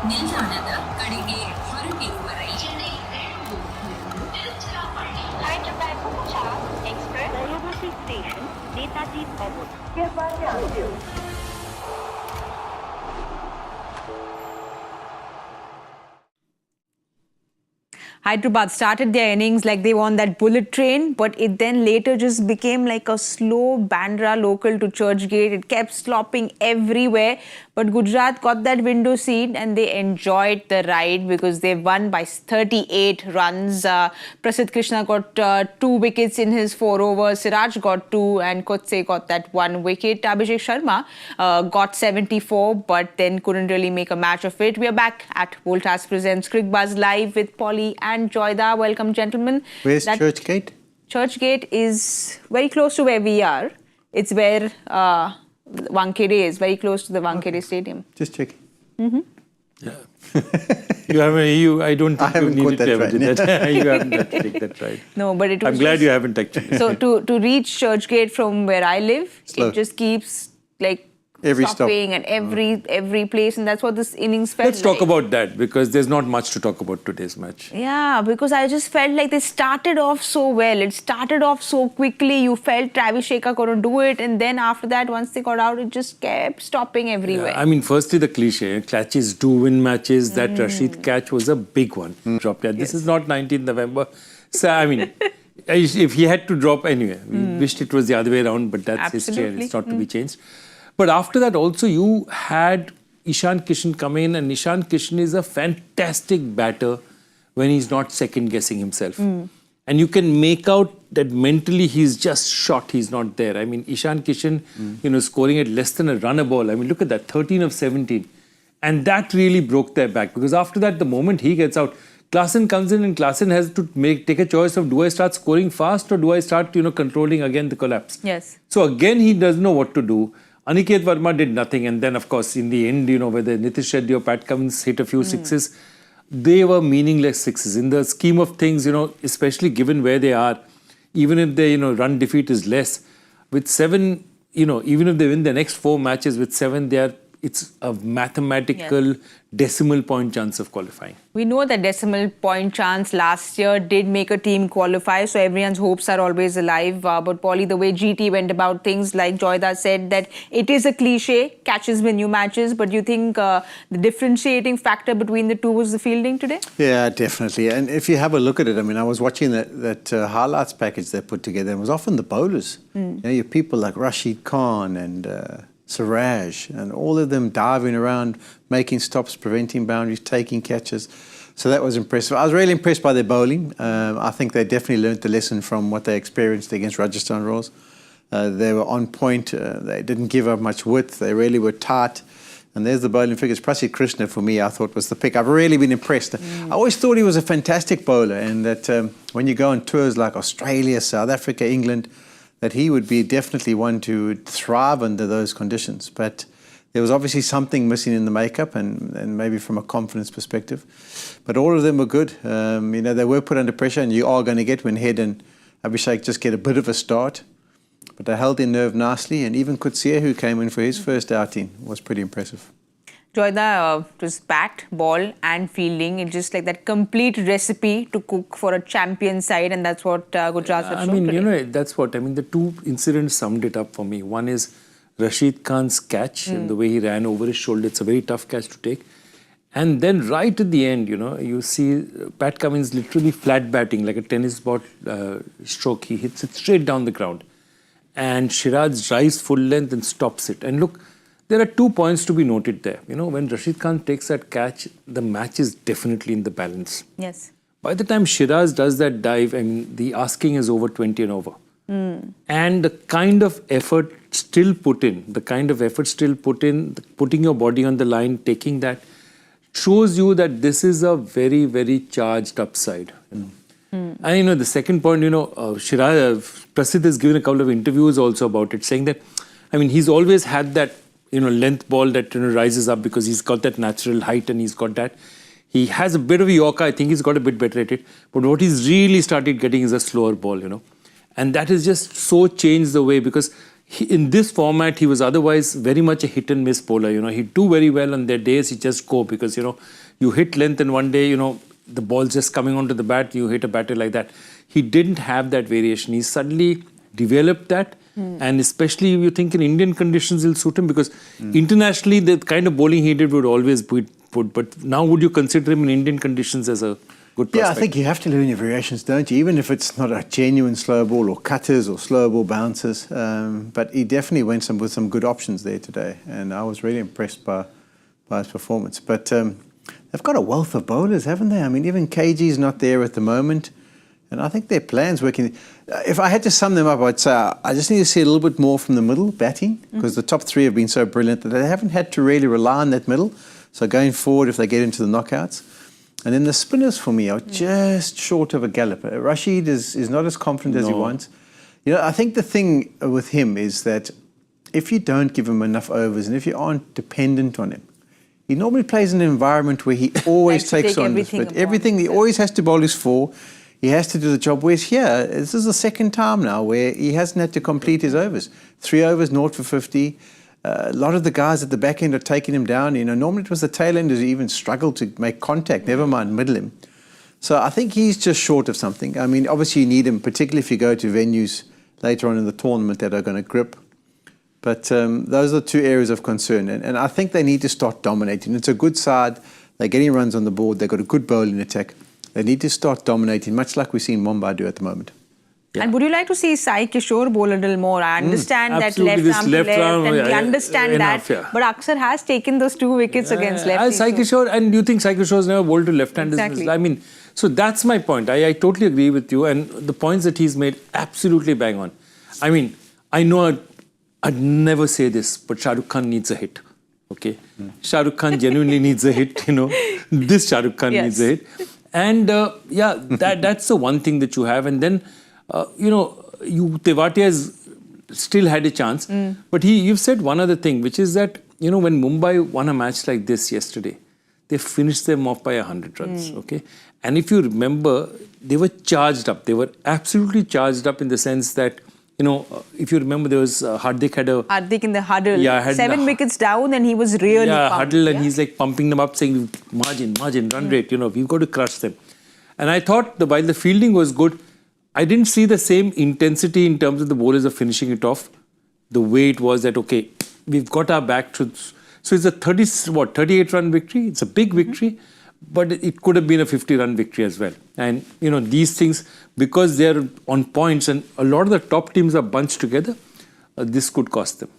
ನಿಲ್ದಾಣದ ಕಡೆಗೆ ಹೊರಟಿರುವರೆ Chennai Hyderabad Voltas Express Dayabasi Station Netaji Bhavan. Hyderabad started their innings like they were on that bullet train, but it then later just became like a slow Bandra local to Churchgate. It kept slopping everywhere, but Gujarat got that window seat and they enjoyed the ride because they won by 38 runs. Prasidh Krishna got 2 wickets in his 4 overs. Siraj got 2 and Kotse got that 1 wicket. Abhishek Sharma got 74, but then couldn't really make a match of it. We are back at Voltas Presents Cricbuzz live with Polly and Joyda. Welcome, gentlemen. Where's Churchgate? Churchgate is very close to where we are. It's where Wankhede is, very close to the Wankhede Stadium. Just checking. Yeah. I don't think you needed to ever do that. You haven't taken that right. No, but it was I'm glad you haven't actually. So to reach Churchgate from where I live, Slow. it just keeps like Every stop. stopping and every place, and that's what this innings felt Let's talk about that because there's not much to talk about today's match. Yeah, because I just felt like they started off so well. It started off so quickly. You felt Travis Shaker couldn't do it, and then after that, once they got out, it just kept stopping everywhere. I mean, firstly, the cliche, catches do win matches. That Rashid catch was a big one. Dropped. Yeah, this is not 19th November. So, I mean, if he had to drop anyway, we wished it was the other way around, but that's history and it's not to be changed. But after that also you had Ishan Kishan come in, and Ishan Kishan is a fantastic batter when he's not second guessing himself. And you can make out that mentally he's just shot, he's not there. I mean, Ishan Kishan, scoring at less than a run a ball. I mean, look at that, 13 of 17. And that really broke their back because after that, the moment he gets out, Klaasen comes in and Klaasen has to take a choice of do I start scoring fast or do I start, controlling again the collapse. Yes. So again, he doesn't know what to do. Aniket Verma did nothing, and then of course in the end, whether Nitish Reddy or Pat Cummins hit a few sixes, they were meaningless sixes. In the scheme of things, especially given where they are, even if their run defeat is less, with 7, even if they win the next 4 matches with 7, it's a mathematical decimal point chance of qualifying. We know that decimal point chance last year did make a team qualify, so everyone's hopes are always alive. But Polly, the way GT went about things, like Joyda said, that it is a cliche, catches win you matches, but you think the differentiating factor between the two was the fielding today? Yeah, definitely. And if you have a look at it, I mean, I was watching that highlights package they put together, and it was often the bowlers. You have people like Rashid Khan and Siraj, and all of them diving around, making stops, preventing boundaries, taking catches. So that was impressive. I was really impressed by their bowling. I think they definitely learned the lesson from what they experienced against Rajasthan Royals. They were on point. They didn't give up much width. They really were tight. And there's the bowling figures. Prasidh Krishna, for me, I thought was the pick. I've really been impressed. I always thought he was a fantastic bowler, and that when you go on tours like Australia, South Africa, England, that he would be definitely one to thrive under those conditions. But there was obviously something missing in the makeup and maybe from a confidence perspective. But all of them were good. They were put under pressure, and you are going to get when Head and Abhishek just get a bit of a start. But they held their nerve nicely, and even Kutsia, who came in for his first outing, was pretty impressive. Joyda, was bat, ball and fielding. It's just like that complete recipe to cook for a champion side, and that's what Gujarat has shown today. The two incidents summed it up for me. One is Rashid Khan's catch and the way he ran over his shoulder. It's a very tough catch to take. And then right at the end, you see Pat Cummins literally flat batting like a tennis ball stroke. He hits it straight down the ground. And Shiraz drives full length and stops it. And look, there are 2 points to be noted there. When Rashid Khan takes that catch, the match is definitely in the balance. Yes. By the time Shiraz does that dive, the asking is over 20 and over. And the kind of effort still put in, putting your body on the line, taking that, shows you that this is a very, very charged upside. And the second point, Prasidh has given a couple of interviews also about it, saying that, he's always had that length ball that rises up because he's got that natural height and he's got that. He has a bit of a Yorker. I think he's got a bit better at it. But what he's really started getting is a slower ball, And that has just so changed the way because in this format, he was otherwise very much a hit and miss bowler. He'd do very well on their days, he just go because, you hit length and one day, the ball's just coming onto the bat, you hit a batter like that. He didn't have that variation. He suddenly developed that. And especially if you think in Indian conditions, it'll suit him because internationally, the kind of bowling he did would always be put. But now would you consider him in Indian conditions as a good prospect? Yeah, I think you have to learn your variations, don't you? Even if it's not a genuine slow ball or cutters or slow ball bounces. But he definitely went with some good options there today. And I was really impressed by his performance. But they've got a wealth of bowlers, haven't they? I mean, even KG's not there at the moment. And I think their plan's working. If I had to sum them up, I'd say I just need to see a little bit more from the middle batting because the top three have been so brilliant that they haven't had to really rely on that middle. So going forward, if they get into the knockouts. And then the spinners for me are just short of a gallop. Rashid is not as confident as he wants. I think the thing with him is that if you don't give him enough overs and if you aren't dependent on him, he normally plays in an environment where he always takes on this. But everything, he always has to bowl his 4. He has to do the job. Whereas here, this is the second time now where he hasn't had to complete his overs. 3 overs, 0 for 50. A lot of the guys at the back end are taking him down. Normally it was the tail enders who even struggled to make contact, never mind middle him. So I think he's just short of something. I mean, obviously you need him, particularly if you go to venues later on in the tournament that are going to grip. But those are 2 areas of concern. And I think they need to start dominating. It's a good side. They're getting runs on the board. They've got a good bowling attack. They need to start dominating, much like we've seen Mumbai do at the moment. Yeah. And would you like to see Sai Kishore bowl a little more? I understand that left arm, and we understand enough, that. Yeah. But Aksar has taken those 2 wickets against lefties. Sai Kishore, and you think Sai Kishore's never bowled to left-handers? Exactly. I mean, so that's my point. I totally agree with you. And the points that he's made, absolutely bang on. I mean, I know I'd never say this, but Shah Rukh Khan needs a hit. Okay? Shah Rukh Khan genuinely needs a hit, This Shah Rukh Khan needs a hit. And that's the one thing that you have. And then, Tewatia has still had a chance. But you've said one other thing, which is that, when Mumbai won a match like this yesterday, they finished them off by 100 runs. Okay? And if you remember, they were charged up. They were absolutely charged up in the sense that, if you remember, there was Hardik in the huddle. Yeah, 7 wickets down and he was really pumped. Huddle and he's like pumping them up saying, margin, run rate, we've got to crush them. And I thought while the fielding was good, I didn't see the same intensity in terms of the bowlers of finishing it off. The way it was that, okay, we've got our back to... So it's a 38-run victory. It's a big victory. But it could have been a 50-run victory as well. And, these things, because they're on points and a lot of the top teams are bunched together, this could cost them.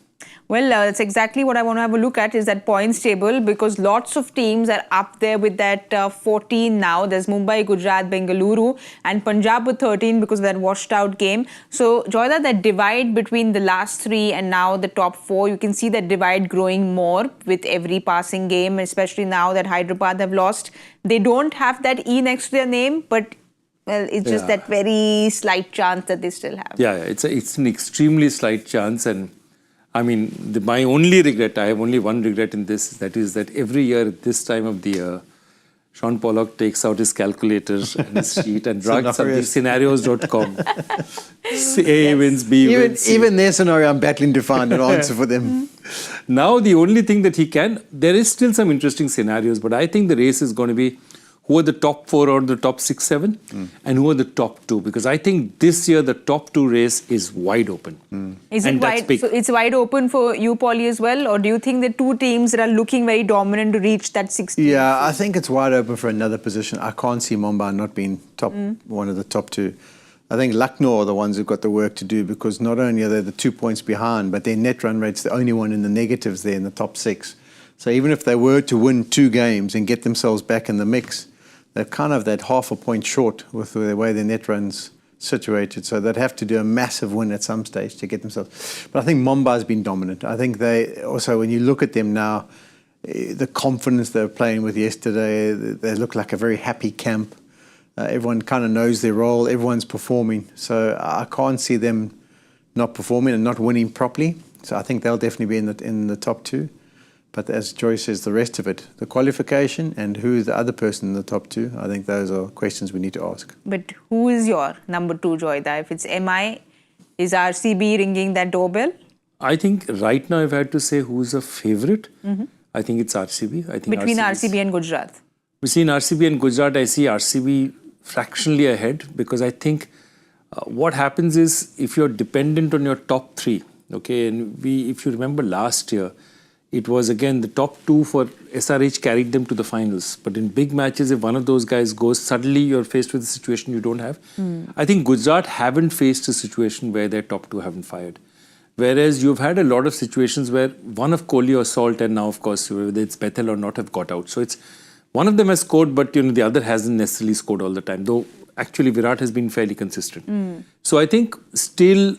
Well, that's exactly what I want to have a look at is that points table because lots of teams are up there with that 14 now. There's Mumbai, Gujarat, Bengaluru and Punjab with 13 because of that washed out game. So, Joyda, that divide between the last 3 and now the top 4, you can see that divide growing more with every passing game, especially now that Hyderabad have lost. They don't have that E next to their name, but well, it's just that very slight chance that they still have. Yeah, it's an extremely slight chance. And I mean, my only regret, I have only one regret in this, that is that every year at this time of the year, Shaun Pollock takes out his calculator and his sheet and drags something, scenarios.com. A wins, B wins, C. Even their scenario, I'm battling to find an answer for them. Now, the only thing that he can, there is still some interesting scenarios, but I think the race is going to be who are the top 4 or the top 6, 7 and who are the top 2. Because I think this year the top 2 race is wide open. Is it wide? So it's wide open for you, Paulie, as well? Or do you think the 2 teams that are looking very dominant to reach that 16? Yeah, I think it's wide open for another position. I can't see Mumbai not being one of the top 2. I think Lucknow are the ones who've got the work to do because not only are they the 2 points behind, but their net run rate's the only one in the negatives there in the top 6. So even if they were to win 2 games and get themselves back in the mix, they're kind of that half a point short with the way their net run's situated. So they'd have to do a massive win at some stage to get themselves. But I think Mumbai's been dominant. I think they also, when you look at them now, the confidence they were playing with yesterday, they look like a very happy camp. Everyone kind of knows their role. Everyone's performing. So I can't see them not performing and not winning properly. So I think they'll definitely be in the top 2. But as Joy says, the rest of it, the qualification and who is the other person in the top 2, I think those are questions we need to ask. But who is your number 2, Joyda? If it's MI, is RCB ringing that doorbell? I think right now, if I had to say who's a favourite, I think it's RCB. I think Between RCB RCB and Gujarat. Between RCB and Gujarat, I see RCB fractionally ahead because I think what happens is if you're dependent on your top three, okay, and if you remember last year, it was again the top two for SRH carried them to the finals. But in big matches, if one of those guys goes, suddenly you're faced with a situation you don't have. I think Gujarat haven't faced a situation where their top two haven't fired. Whereas you've had a lot of situations where one of Kohli or Salt and now, of course, whether it's Bethel or not, have got out. So it's one of them has scored, but the other hasn't necessarily scored all the time. Though actually Virat has been fairly consistent. So I think still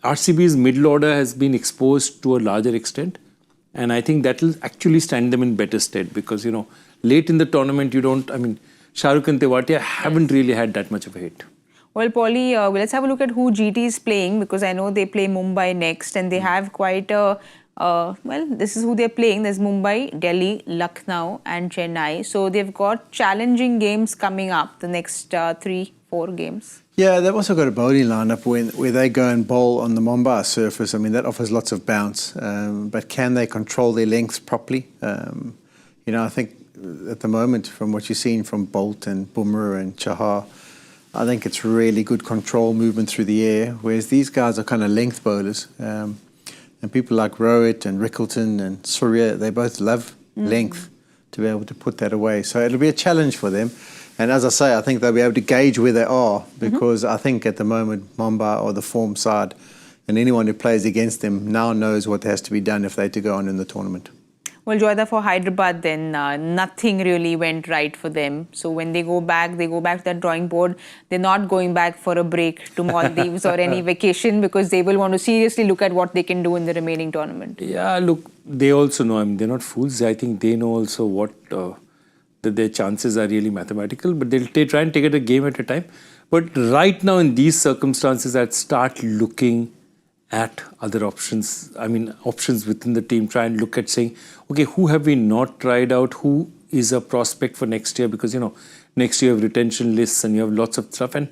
RCB's middle order has been exposed to a larger extent. And I think that will actually stand them in better stead because, late in the tournament, Shah Rukh and Tewatia haven't really had that much of a hit. Well, Polly, let's have a look at who GT is playing because I know they play Mumbai next and they have quite a, this is who they're playing. There's Mumbai, Delhi, Lucknow and Chennai. So they've got challenging games coming up, the next 3-4 games. Yeah, they've also got a bowling lineup where they go and bowl on the Mumbai surface. That offers lots of bounce. But can they control their lengths properly? I think at the moment, from what you've seen from Bolt and Bumrah and Chahar, I think it's really good control movement through the air, whereas these guys are kind of length bowlers. And people like Rohit and Rickleton and Surya, they both love length to be able to put that away. So it'll be a challenge for them. And as I say, I think they'll be able to gauge where they are because I think at the moment Mumbai or the form side and anyone who plays against them now knows what has to be done if they're to go on in the tournament. Well, Joyda, for Hyderabad then, nothing really went right for them. So when they go back to that drawing board. They're not going back for a break to Maldives or any vacation because they will want to seriously look at what they can do in the remaining tournament. Yeah, look, they also know, they're not fools. I think they know also what... that their chances are really mathematical, but they'll try and take it a game at a time. But right now in these circumstances, I'd start looking at other options. Options within the team. Try and look at saying, okay, who have we not tried out? Who is a prospect for next year? Because, next year you have retention lists and you have lots of stuff. And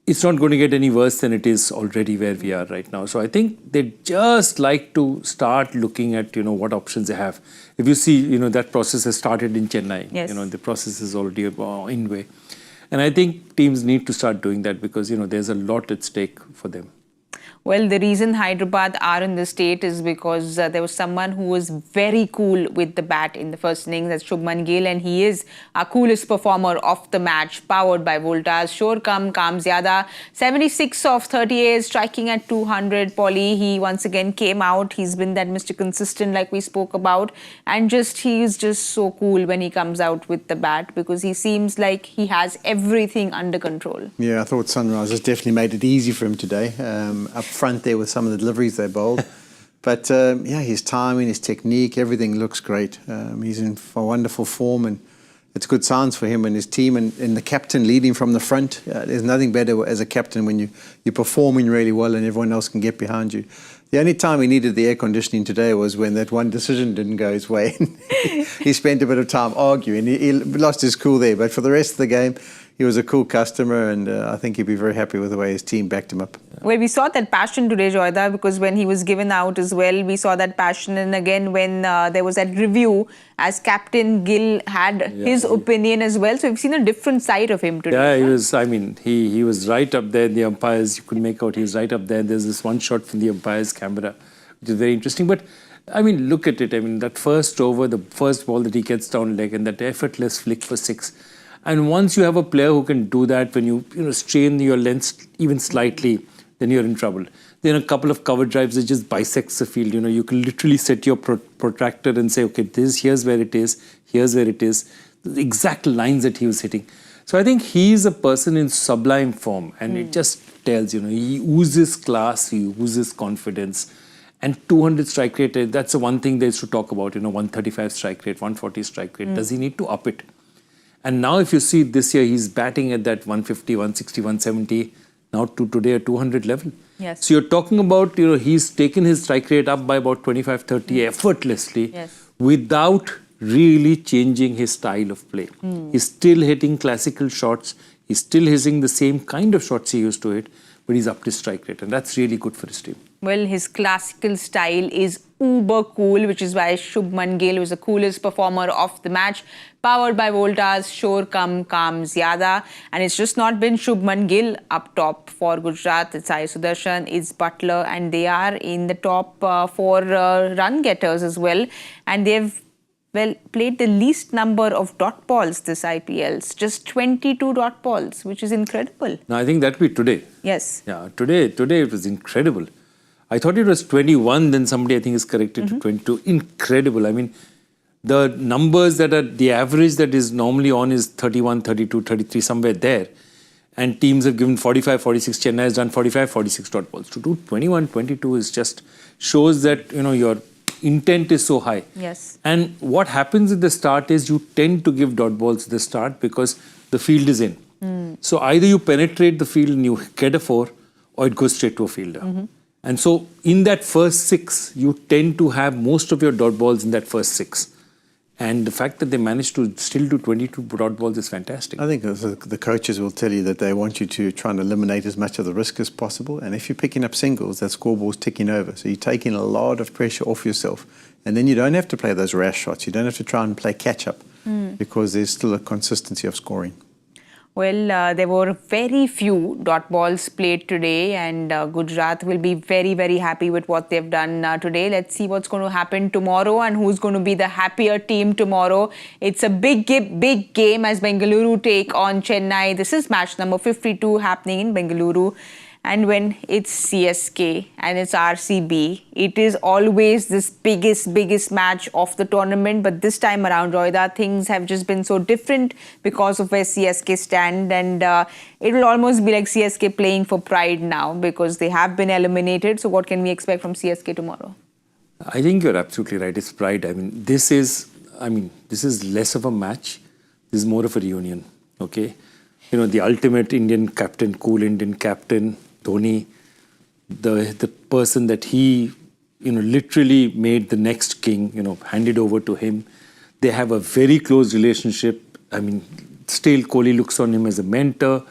it's not going to get any worse than it is already where we are right now. So I think they just like to start looking at, what options they have. If you see, that process has started in Chennai. Yes. The process is already in way. And I think teams need to start doing that because, there's a lot at stake for them. Well, the reason Hyderabad are in the state is because there was someone who was very cool with the bat in the first innings. That's Shubman Gill, and he is our coolest performer of the match, powered by Voltas. Shore kam zyada. 76 of 38, striking at 200. Polly, he once again came out. He's been that Mr. Consistent like we spoke about. And he is just so cool when he comes out with the bat because he seems like he has everything under control. Yeah, I thought Sunrise has definitely made it easy for him today. Up front there with some of the deliveries they bowled. But his timing, his technique, everything looks great. He's in wonderful form and it's good signs for him and his team and the captain leading from the front. There's nothing better as a captain when you're performing really well and everyone else can get behind you. The only time he needed the air conditioning today was when that one decision didn't go his way. He spent a bit of time arguing. He lost his cool there, but for the rest of the game, he was a cool customer and I think he'd be very happy with the way his team backed him up. Well, we saw that passion today, Joyda, because when he was given out as well, we saw that passion. And again, when there was that review, as Captain Gill had his opinion as well. So we've seen a different side of him today. Yeah, he was right up there. The umpires, you could make out he was right up there. There's this one shot from the umpire's camera, which is very interesting. But look at it. That first over, the first ball that he gets down leg and that effortless flick for 6. And once you have a player who can do that, when you strain your length even slightly, then you're in trouble. Then a couple of cover drives that just bisects the field. You can literally set your protractor and say, okay, here's where it is, here's where it is. The exact lines that he was hitting. So I think he's a person in sublime form, and it just tells, he oozes class, he oozes confidence. And 200 strike rate, that's the one thing they used to talk about, 135 strike rate, 140 strike rate. Does he need to up it? And now if you see this year, he's batting at that 150, 160, 170, now to today a 200 level. Yes. So you're talking about, he's taken his strike rate up by about 25, 30 effortlessly without really changing his style of play. He's still hitting classical shots. He's still hitting the same kind of shots he used to hit, but he's upped his strike rate. And that's really good for his team. Well, his classical style is uber cool, which is why Shubman Gill was the coolest performer of the match. Powered by Voltas, Shor Kam Kam Zyada. And it's just not been Shubman Gill up top for Gujarat. It's Sai Sudarshan, it's Buttler, and they are in the top 4 run getters as well. And they've played the least number of dot balls this IPL. It's just 22 dot balls, which is incredible. No, I think that will be today. Yes. Yeah, today it was incredible. I thought it was 21, then somebody I think is corrected to 22. Incredible. I mean, the numbers that are, the average that is normally on is 31, 32, 33, somewhere there. And teams have given 45, 46. Chennai has done 45, 46 dot balls. To do 21, 22 is just, shows that, your intent is so high. Yes. And what happens at the start is you tend to give dot balls at the start because the field is in. So either you penetrate the field and you get a 4 or it goes straight to a fielder. And so in that first 6, you tend to have most of your dot balls in that first 6. And the fact that they managed to still do 22 dot balls is fantastic. I think the coaches will tell you that they want you to try and eliminate as much of the risk as possible. And if you're picking up singles, that scoreboard's ticking over. So you're taking a lot of pressure off yourself. And then you don't have to play those rash shots. You don't have to try and play catch-up because there's still a consistency of scoring. Well, there were very few dot balls played today, and Gujarat will be very, very happy with what they've done today. Let's see what's going to happen tomorrow and who's going to be the happier team tomorrow. It's a big game as Bengaluru take on Chennai. This is match number 52 happening in Bengaluru. And when it's CSK and it's RCB, it is always this biggest match of the tournament. But this time around, Roida, things have just been so different because of where CSK stand. And it will almost be like CSK playing for pride now because they have been eliminated. So what can we expect from CSK tomorrow? I think you're absolutely right. It's pride. I mean, this is less of a match. This is more of a reunion. Okay. The ultimate Indian captain, cool Indian captain, Dhoni, the person that he, literally made the next king, handed over to him. They have a very close relationship. I mean, still Kohli looks on him as a mentor.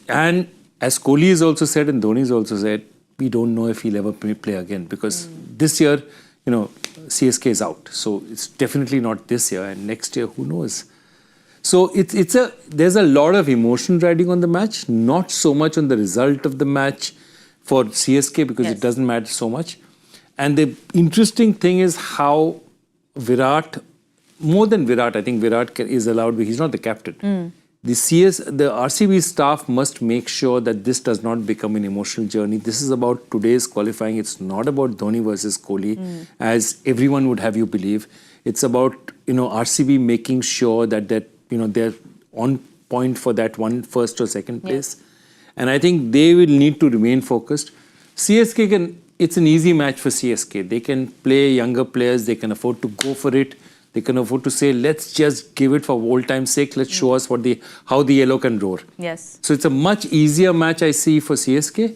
And as Kohli has also said and Dhoni has also said, we don't know if he'll ever play again because this year, CSK is out. So it's definitely not this year. And next year, who knows? So there's a lot of emotion riding on the match, not so much on the result of the match for CSK because it doesn't matter so much. And the interesting thing is how Virat, more than Virat, I think Virat is allowed, but he's not the captain. The RCB staff must make sure that this does not become an emotional journey. This is about today's qualifying. It's not about Dhoni versus Kohli, as everyone would have you believe. It's about, RCB making sure that they're on point for that one first or second place. And I think they will need to remain focused. CSK it's an easy match for CSK. They can play younger players. They can afford to go for it. They can afford to say, let's just give it for old time's sake. Let's show us how the yellow can roar. Yes. So it's a much easier match I see for CSK.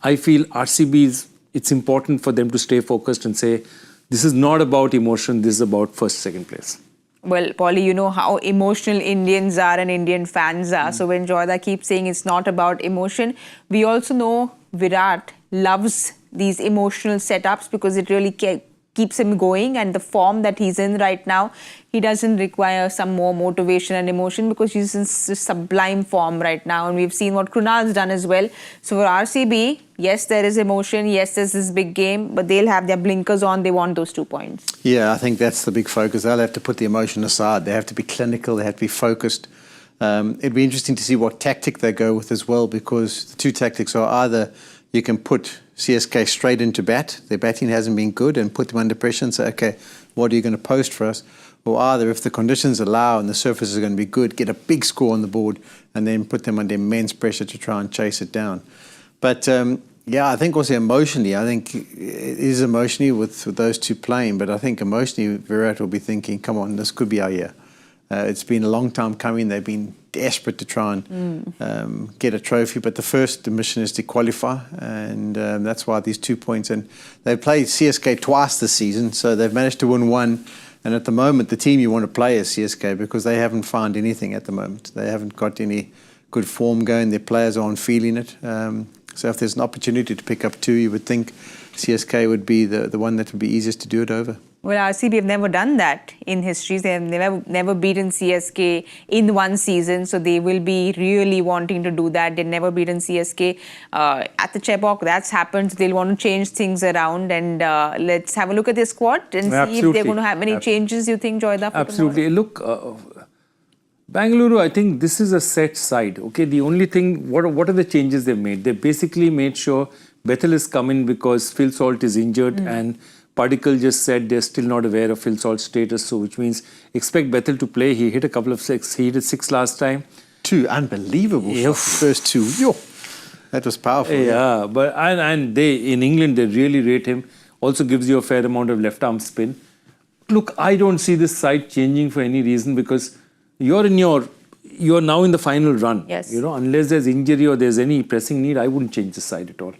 I feel RCB it's important for them to stay focused and say, this is not about emotion. This is about first, second place. Well, Polly, you know how emotional Indians are and Indian fans are. So when Joyda keeps saying it's not about emotion, we also know Virat loves these emotional setups because it really keeps him going, and the form that he's in right now, he doesn't require some more motivation and emotion because he's in sublime form right now, and we've seen what Krunal's done as well. So for RCB, yes, there is emotion, yes, there's this big game, but they'll have their blinkers on. They want those 2 points. Yeah, I think that's the big focus. They'll have to put the emotion aside. They have to be clinical. They have to be focused. It'd be interesting to see what tactic they go with as well, because the two tactics are either you can put CSK straight into bat, their batting hasn't been good, and put them under pressure and say, okay, what are you going to post for us? Or either, if the conditions allow and the surface is going to be good, get a big score on the board and then put them under immense pressure to try and chase it down. But yeah, I think also emotionally, I think it is emotionally with those two playing, but I think emotionally Virat will be thinking, come on, this could be our year. It's been a long time coming. They've been desperate to try and get a trophy, but the first mission is to qualify, and that's why these 2 points. And they've played CSK twice this season, so they've managed to win one. And at the moment, the team you want to play is CSK because they haven't found anything at the moment. They haven't got any good form going. Their players aren't feeling it. So if there's an opportunity to pick up two, you would think CSK would be the one that would be easiest to do it over. Well, RCB have never done that in history. They have never beaten CSK in one season, so they will be really wanting to do that. They've never beaten CSK at the Chebok. That's happened. They'll want to change things around, and let's have a look at their squad and see if they're going to have any changes. You think, Joyda? Absolutely. Look, Bangalore, I think this is a set side. Okay, the only thing, what are the changes they've made? They basically made sure Bethel has come in because Phil Salt is injured and Particle just said they're still not aware of Phil Salt's status, so which means expect Bethel to play. He hit a couple of six. He hit 6 last time. 2 unbelievable shots. The first 2. Yo, that was powerful. Yeah, but and they in England they really rate him. Also gives you a fair amount of left arm spin. Look, I don't see this side changing for any reason because you're now in the final run. Yes. You know, unless there's injury or there's any pressing need, I wouldn't change the side at all.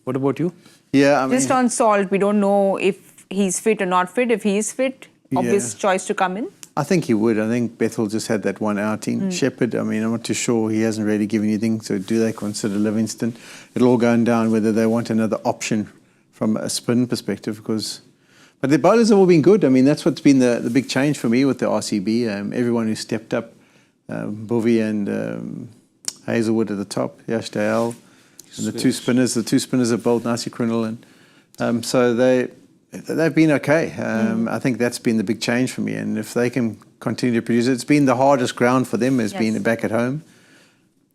What about you? Yeah, I mean, just on Salt, we don't know if he's fit or not fit. If he's fit, obvious choice to come in. I think he would. I think Bethel just had that one outing. Shepherd, I mean, I'm not too sure. He hasn't really given anything. So do they consider Livingston? It'll all go down whether they want another option from a spin perspective. But the bowlers have all been good. I mean, that's what's been the big change for me with the RCB. Everyone who stepped up, Bovey and Hazelwood at the top, Yash Dayal, and the two spinners have bowled Nasi Krunal, and so they've been okay. I think that's been the big change for me, and if they can continue to produce it, it's been the hardest ground for them has been back at home.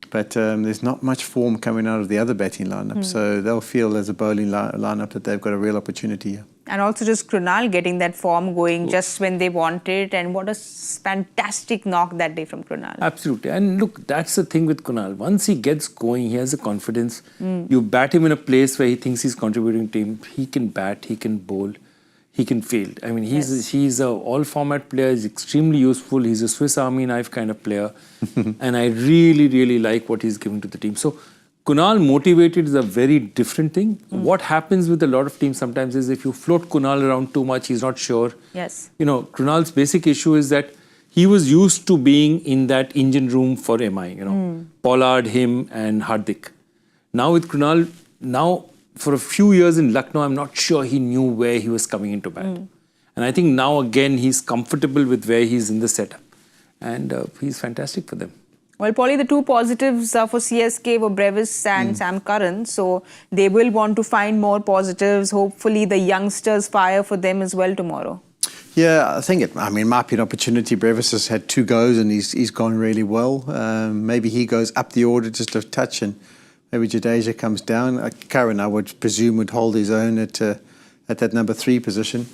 But there's not much form coming out of the other batting lineup, so they'll feel as a bowling lineup that they've got a real opportunity here. And also just Krunal getting that form going just when they want it. And what a fantastic knock that day from Krunal. Absolutely. And look, that's the thing with Krunal. Once he gets going, he has the confidence. You bat him in a place where he thinks he's contributing to him. He can bat, he can bowl, he can field. I mean, he's a all-format player. He's extremely useful. He's a Swiss Army knife kind of player. And I really, really like what he's giving to the team. So Kunal motivated is a very different thing. What happens with a lot of teams sometimes is if you float Kunal around too much, he's not sure. Yes. You know, Kunal's basic issue is that he was used to being in that engine room for MI, you know, Pollard, him and Hardik. Now with Kunal, for a few years in Lucknow, I'm not sure he knew where he was coming into bat. And I think now again, he's comfortable with where he's in the setup. And he's fantastic for them. Well, Polly, the two positives for CSK were Brevis and Sam Curran. So they will want to find more positives. Hopefully the youngsters fire for them as well tomorrow. Yeah, I think it might be an opportunity. Brevis has had 2 goes and he's gone really well. Maybe he goes up the order just a touch and maybe Jadeja comes down. Curran, I would presume, would hold his own at that number 3 position.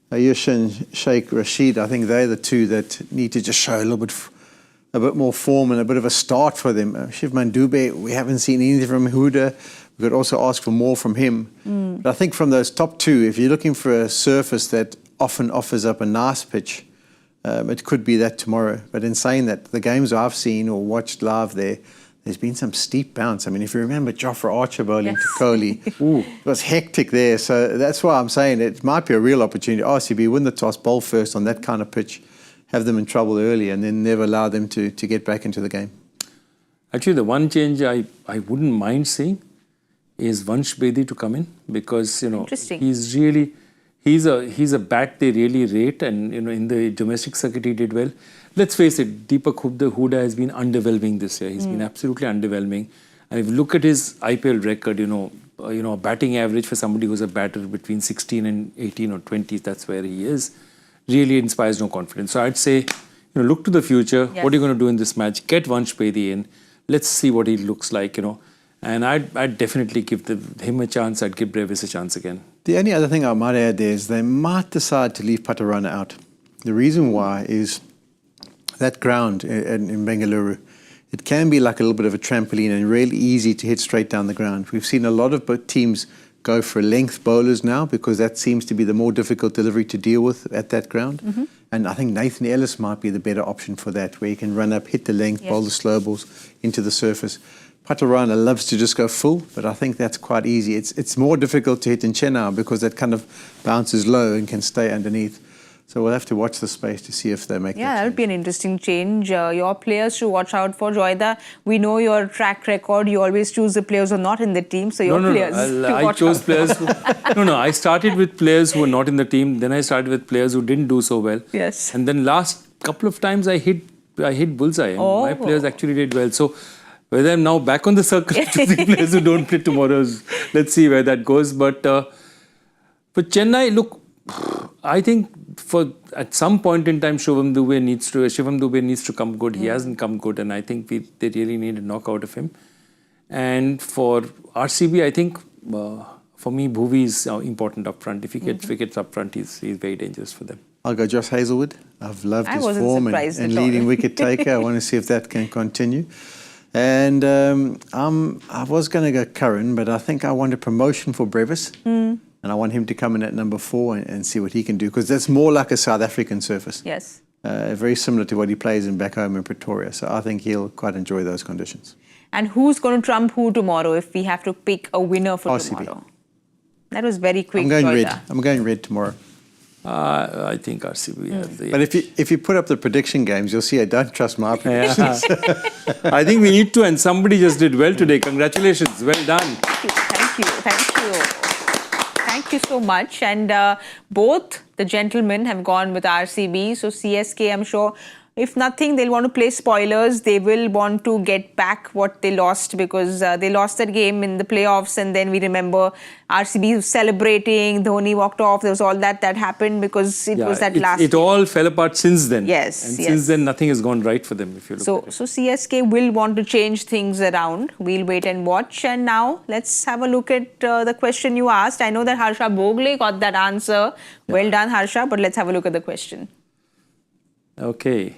Ayush and Sheikh Rashid, I think they're the 2 that need to just show a bit more form and a bit of a start for them. Shiv Mandube, we haven't seen anything from Huda. We could also ask for more from him. But I think from those top 2, if you're looking for a surface that often offers up a nice pitch, it could be that tomorrow. But in saying that, the games I've seen or watched live there's been some steep bounce. I mean, if you remember Jofra Archer bowling to Kohli, it was hectic there. So that's why I'm saying it might be a real opportunity. RCB win the toss, bowl first on that kind of pitch, have them in trouble early and then never allow them to get back into the game. Actually, the one change I wouldn't mind seeing is Vansh Bedi to come in because, you know, he's a bat they really rate and, you know, in the domestic circuit he did well. Let's face it, Deepak Huda has been underwhelming this year. He's been absolutely underwhelming. And if you look at his IPL record, you know, batting average for somebody who's a batter between 16 and 18 or 20, that's where he is, really inspires no confidence. So I'd say, you know, look to the future. Yes. What are you going to do in this match? Get Vansh Bedi in. Let's see what he looks like, you know. And I'd definitely give him a chance. I'd give Brevis a chance again. The only other thing I might add there is they might decide to leave Patarana out. The reason why is that ground in Bengaluru, it can be like a little bit of a trampoline and really easy to hit straight down the ground. We've seen a lot of teams go for length bowlers now because that seems to be the more difficult delivery to deal with at that ground. And I think Nathan Ellis might be the better option for that, where you can run up, hit the length, bowl the slow balls into the surface. Patarana loves to just go full, but I think that's quite easy. It's more difficult to hit in Chennai because that kind of bounces low and can stay underneath. So we'll have to watch the space to see if they make Yeah, that that would be change. an interesting change. Your players to watch out for. Joyda, we know your track record. You always choose the players who are not in the team. So your players to I watch chose out players. I started with players who were not in the team. Then I started with players who didn't do so well. Yes. And then last couple of times I hit bullseye. And my players actually did well. So whether I'm now back on the circle choosing players who don't play tomorrow, let's see where that goes. But for Chennai, look, I think at some point in time, Shivam Dube needs to come good. He hasn't come good, and I think they really need a knockout of him. And for RCB, I think for me, Bhuvi is important up front. If he gets wickets up front, he's very dangerous for them. I'll go Josh Hazelwood. I've loved his wasn't form surprised and at all. leading wicket taker. I want to see if that can continue. And I was going to go Curran, but I think I want a promotion for Brevis. And I want him to come in at number 4 and see what he can do, because that's more like a South African surface. Yes. Very similar to what he plays in back home in Pretoria. So I think he'll quite enjoy those conditions. And who's going to trump who tomorrow if we have to pick a winner for RCB. tomorrow? That was very quick. I'm going Joyda. red. I'm going red tomorrow. I think RCB has the But if you put up the prediction games, you'll see I don't trust my predictions. I think we need to, and somebody just did well today. Congratulations. Well done. Thank you. Thank you so much. And both the gentlemen have gone with RCB. So CSK, I'm sure, if nothing, they'll want to play spoilers. They will want to get back what they lost, because they lost that game in the playoffs. And then we remember RCB celebrating, Dhoni walked off. There was all that happened because it was that last. It all fell apart since then. Yes, And yes. since then, nothing has gone right for them, if you look at it. So CSK will want to change things around. We'll wait and watch. And now let's have a look at the question you asked. I know that Harsha Bhogle got that answer. Well done, Harsha. But let's have a look at the question. Okay.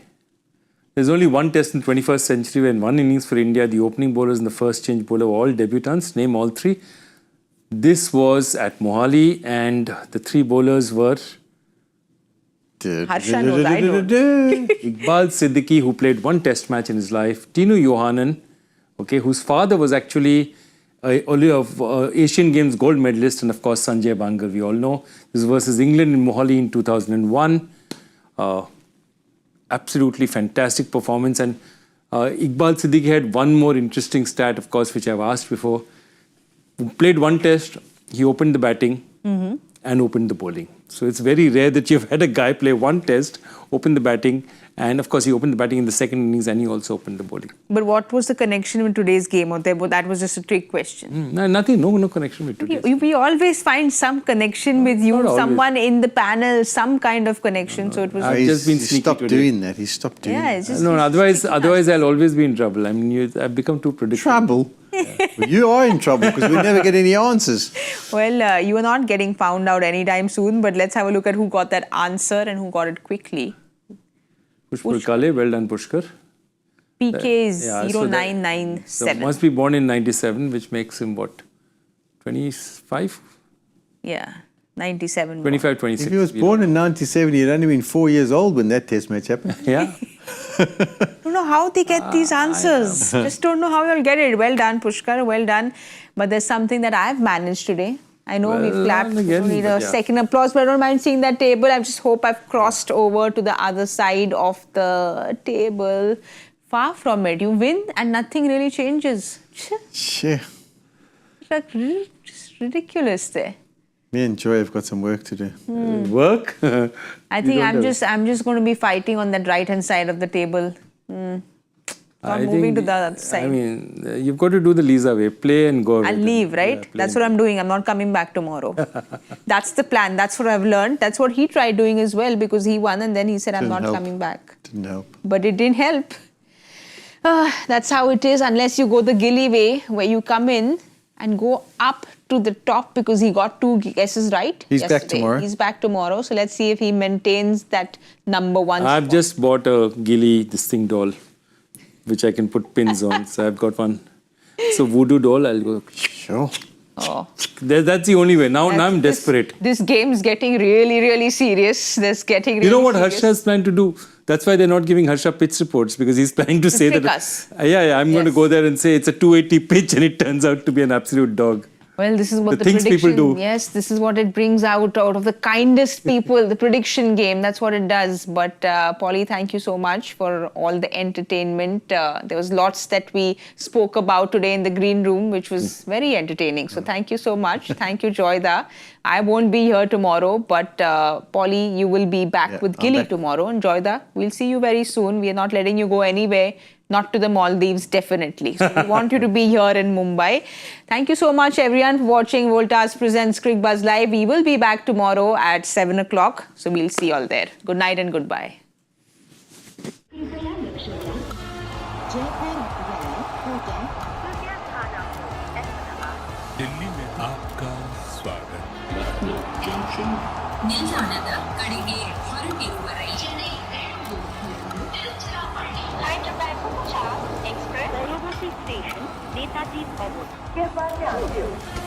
There's only one test in the 21st century and one innings for India. The opening bowlers and the first change bowler were all debutants. Name all three. This was at Mohali, and the three bowlers were Harsha knows, I don't. Iqbal Siddiqui, who played one test match in his life, Tinu Yohannan, whose father was actually Asian Games gold medalist, and of course Sanjay Bangar, we all know. This versus England in Mohali in 2001. Absolutely fantastic performance. And Iqbal Siddiqui had one more interesting stat, of course, which I've asked before. He played one test, he opened the batting and opened the bowling. So it's very rare that you've had a guy play one test, open the batting, and of course he opened the batting in the second innings and he also opened the bowling. But what was the connection with today's game? Or that was just a trick question. Nothing, no connection with today. We always find some connection with you, not always. someone in the panel, some kind of connection. So it was. I've just been He sneaky stopped today. doing that. He stopped doing Yeah, that. it's just. No, otherwise I'll always be in trouble. I mean, I've become too predictable. Trouble? Well, you are in trouble because we never get any answers. Well, you are not getting found out anytime soon. But let's have a look at who got that answer and who got it quickly. Pushkar Kale, well done, Pushkar. PK is Yeah, so 0997. must be born in 97, which makes him what? 25? Yeah, 97. 25, 26. If he was born in 97, he'd only been 4 years old when that test match happened. Yeah. Don't know how they get these answers. Just don't know how you'll get it. Well done, Pushkar. Well done. But there's something that I've managed today. I know we've clapped. We again, don't need a but yeah. second applause, but I don't mind seeing that table. I just hope I've crossed over to the other side of the table. Far from it. You win and nothing really changes. Shit. It's like just ridiculous there. Me and Joy have got some work to do. Work? I think I'm just going to be fighting on that right hand side of the table. Not moving to the other side. I mean, you've got to do the Lisa way. Play and go away. I'll leave, right? Yeah, That's what I'm doing. I'm not coming back tomorrow. That's the plan. That's what I've learned. That's what he tried doing as well, because he won and then he said, I'm not coming back. Didn't help. But it didn't help. That's how it is, unless you go the Gilly way, where you come in and go up to the top, because he got 2 guesses right. He's back tomorrow. He's back tomorrow. So let's see if he maintains that number 1 I've spot. just bought a Gilly, this thing doll, which I can put pins on. So I've got one. So voodoo doll, I'll go. Sure. Oh. That's the only way. Now I'm desperate. This game's getting really, really serious. This getting really You know what serious. Harsha is planning to do? That's why they're not giving Harsha pitch reports, because he's planning to say trick that. us. I'm going to Yes. go there and say it's a 280 pitch, and it turns out to be an absolute dog. Well, this is what The the things prediction. people do. Yes, this is what it brings out of the kindest people. The prediction game. That's what it does. But Polly, thank you so much for all the entertainment. There was lots that we spoke about today in the green room, which was very entertaining. So thank you so much. Thank you, Joyda. I won't be here tomorrow, but Polly, you will be back with Gilly tomorrow. And Joyda, we'll see you very soon. We are not letting you go anywhere. Not to the Maldives, definitely. So we want you to be here in Mumbai. Thank you so much, everyone, for watching Voltas Presents Cricbuzz Live. We will be back tomorrow at 7 o'clock. So we'll see you all there. Good night and goodbye. Delhi में आपका स्वागत ನಿಲ್ದಾಣದ ಕಡೆಗೆ ಹೊರಟಿರುವವರೇ Express Station, Netaji Obot.